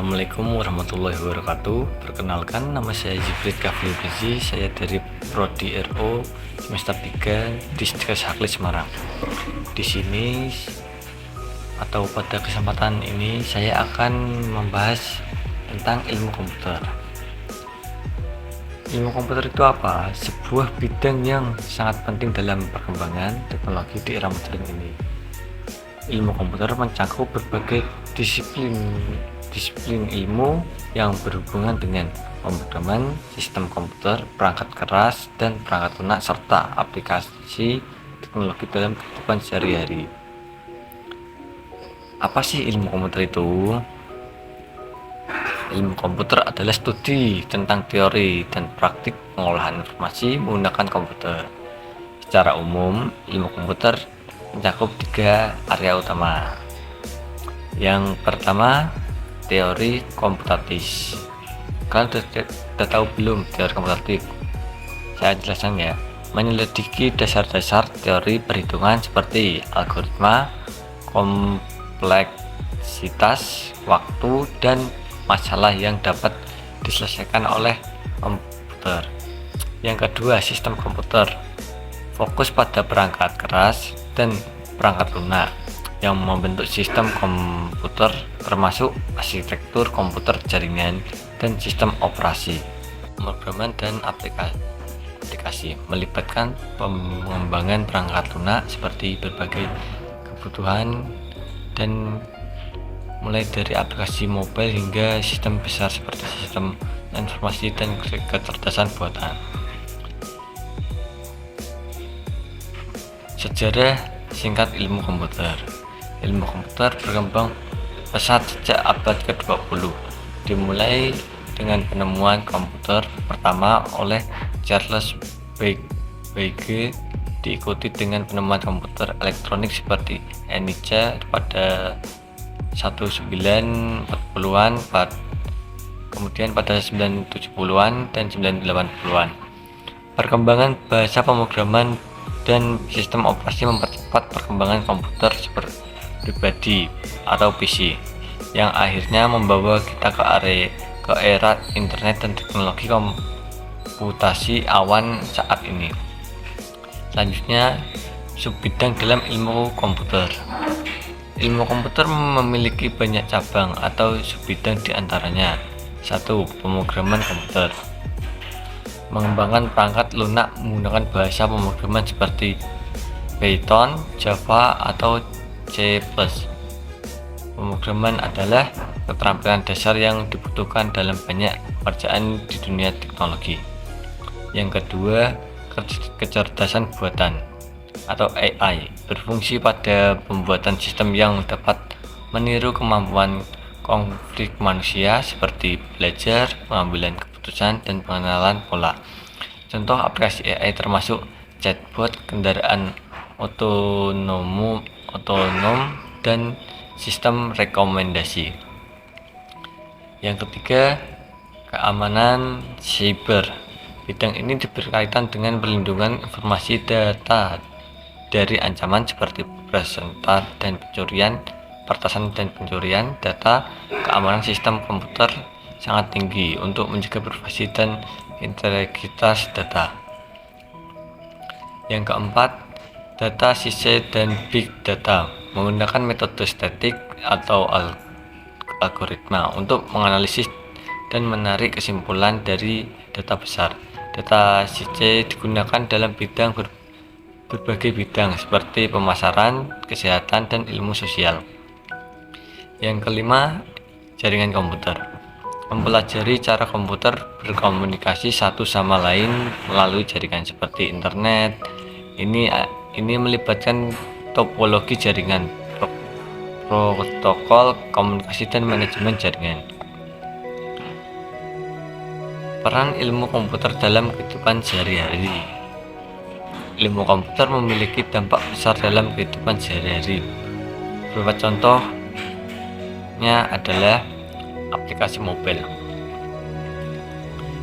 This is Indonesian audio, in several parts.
Assalamualaikum warahmatullahi wabarakatuh. Perkenalkan, nama saya Jibrit Kafli Bizi. Saya dari Prodi RO semester 3 Distrik Hakli Semarang. Di sini atau pada kesempatan ini saya akan membahas tentang ilmu komputer. Ilmu komputer itu apa? Sebuah bidang yang sangat penting dalam perkembangan teknologi di era modern ini. Ilmu komputer mencakup berbagai disiplin ilmu yang berhubungan dengan pemrograman, sistem komputer, perangkat keras, dan perangkat lunak, serta aplikasi teknologi dalam kehidupan sehari-hari. Apa sih ilmu komputer itu? Ilmu komputer adalah studi tentang teori dan praktik pengolahan informasi menggunakan komputer. Secara umum, ilmu komputer mencakup 3 area utama. Yang pertama, teori komputatif. Kalian sudah tahu belum teori komputatif? Saya jelaskan ya. Menyelidiki dasar-dasar teori perhitungan seperti algoritma, kompleksitas, waktu, dan masalah yang dapat diselesaikan oleh komputer. Yang kedua, sistem komputer. Fokus pada perangkat keras dan perangkat lunak yang membentuk sistem komputer, termasuk arsitektur komputer, jaringan, dan sistem operasi, pemrograman, dan aplikasi. Melibatkan pengembangan perangkat lunak seperti berbagai kebutuhan, dan mulai dari aplikasi mobile hingga sistem besar seperti sistem informasi dan kecerdasan buatan. Sejarah singkat ilmu komputer. Ilmu komputer berkembang pesat sejak abad ke-20, dimulai dengan penemuan komputer pertama oleh Charles Babbage, diikuti dengan penemuan komputer elektronik seperti ENIAC pada 1940-an, kemudian pada 1970-an dan 1980-an. Perkembangan bahasa pemrograman dan sistem operasi mempercepat perkembangan komputer seperti pribadi atau PC, yang akhirnya membawa kita ke era internet dan teknologi komputasi awan saat ini. Selanjutnya, subbidang dalam ilmu komputer. Ilmu komputer memiliki banyak cabang atau subbidang, diantaranya 1. Pemrograman komputer. Mengembangkan perangkat lunak menggunakan bahasa pemrograman seperti Python, Java, atau C++. Pemrograman adalah keterampilan dasar yang dibutuhkan dalam banyak pekerjaan di dunia teknologi. Yang kedua, kecerdasan buatan atau AI, berfungsi pada pembuatan sistem yang dapat meniru kemampuan kognitif manusia seperti belajar, pengambilan keputusan, dan pengenalan pola. Contoh aplikasi AI termasuk chatbot, kendaraan otonom, dan sistem rekomendasi. Yang ketiga, keamanan siber. Bidang ini berkaitan dengan perlindungan informasi data dari ancaman seperti peretasan dan pencurian data. Keamanan sistem komputer sangat tinggi untuk menjaga privasi dan integritas data. Yang keempat, data science dan big data, menggunakan metode statistik atau algoritma untuk menganalisis dan menarik kesimpulan dari data besar. Data science digunakan dalam berbagai bidang seperti pemasaran, kesehatan, dan ilmu sosial. Yang kelima, jaringan komputer. Mempelajari cara komputer berkomunikasi satu sama lain melalui jaringan seperti internet. Ini melibatkan topologi jaringan, protokol komunikasi, dan manajemen jaringan. Peran ilmu komputer dalam kehidupan sehari-hari. Ilmu komputer memiliki dampak besar dalam kehidupan sehari-hari. Beberapa contohnya adalah aplikasi mobile.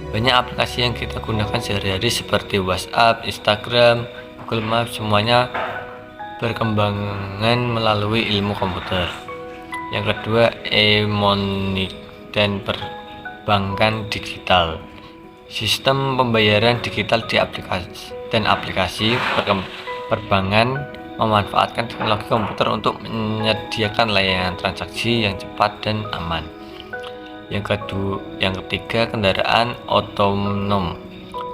Banyak aplikasi yang kita gunakan sehari-hari seperti WhatsApp, Instagram, Google Maps, semuanya berkembangan melalui ilmu komputer. Yang kedua, mnemonic dan perbankan digital. Sistem pembayaran digital di aplikasi perbankan memanfaatkan teknologi komputer untuk menyediakan layanan transaksi yang cepat dan aman. Yang ketiga, kendaraan otonom.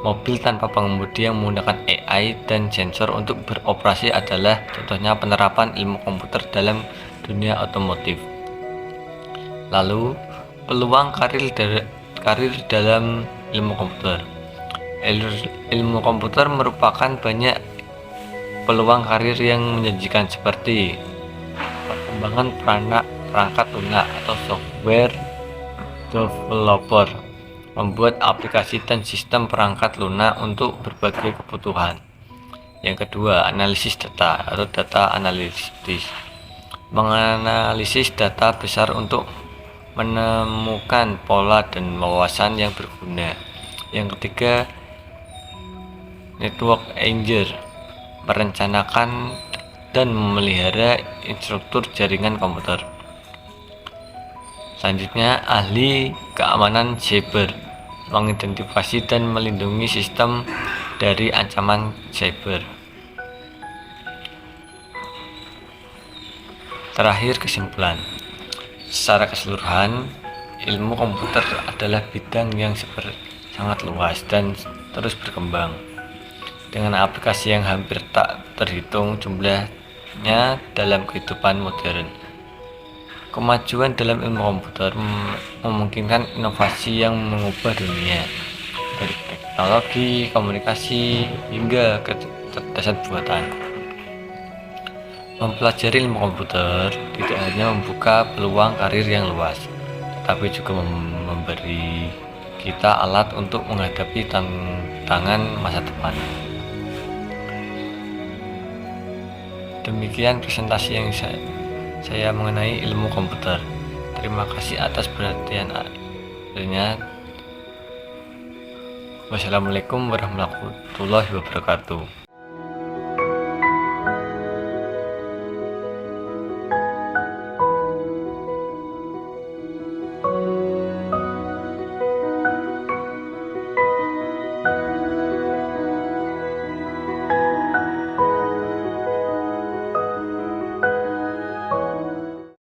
Mobil tanpa pengemudi yang menggunakan AI dan sensor untuk beroperasi adalah contohnya penerapan ilmu komputer dalam dunia otomotif. Lalu, peluang karir dalam ilmu komputer. Ilmu komputer merupakan banyak peluang karir yang menjanjikan seperti perkembangan perangkat lunak atau software developer, membuat aplikasi dan sistem perangkat lunak untuk berbagai kebutuhan. Yang kedua, analisis data atau data analitis, menganalisis data besar untuk menemukan pola dan wawasan yang berguna. Yang ketiga, network engineer, merencanakan dan memelihara infrastruktur jaringan komputer. Selanjutnya, ahli keamanan cyber, mengidentifikasi dan melindungi sistem dari ancaman cyber. Terakhir, kesimpulan. Secara keseluruhan, ilmu komputer adalah bidang yang sangat luas dan terus berkembang, dengan aplikasi yang hampir tak terhitung jumlahnya dalam kehidupan modern. Kemajuan dalam ilmu komputer memungkinkan inovasi yang mengubah dunia, dari teknologi, komunikasi, hingga kecerdasan buatan. Mempelajari ilmu komputer tidak hanya membuka peluang karir yang luas, tetapi juga memberi kita alat untuk menghadapi tantangan masa depan. Demikian presentasi yang saya mengenai ilmu komputer. Terima kasih atas perhatiannya. Wassalamualaikum warahmatullahi wabarakatuh.